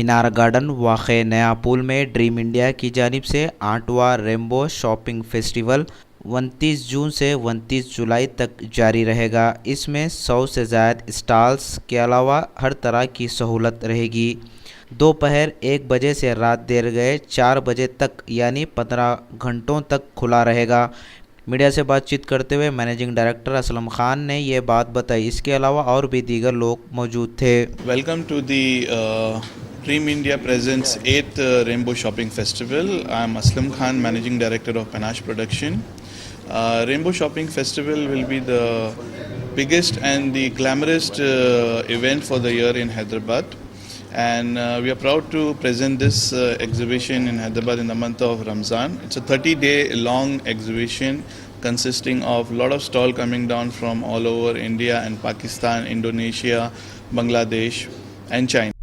मीनार garden वाक़े नया पुल में ड्रीम इंडिया की जानिब से 8वां रेनबो शॉपिंग फेस्टिवल 29 जून से 29 जुलाई तक जारी रहेगा। इसमें 100 से ज़ायद स्टॉल्स के अलावा हर तरह की सहूलत रहेगी। दोपहर 1 बजे से रात देर गए 4 बजे तक यानी 15 घंटों तक खुला रहेगा। मीडिया से बातचीत करते हुए मैनेजिंग डायरेक्टर असलम खान ने ये बात बताई। इसके अलावा और भी दीगर लोग मौजूद थे। Welcome to the Dream India Presents 8th Rainbow Shopping Festival. I am Aslam Khan, Managing Director of Panache Production. Rainbow Shopping Festival will be the biggest and the glamorous event for the year in Hyderabad. And we are proud to present this exhibition in Hyderabad in the month of Ramzan. It's a 30-day long exhibition consisting of a lot of stalls coming down from all over India and Pakistan, Indonesia, Bangladesh and China.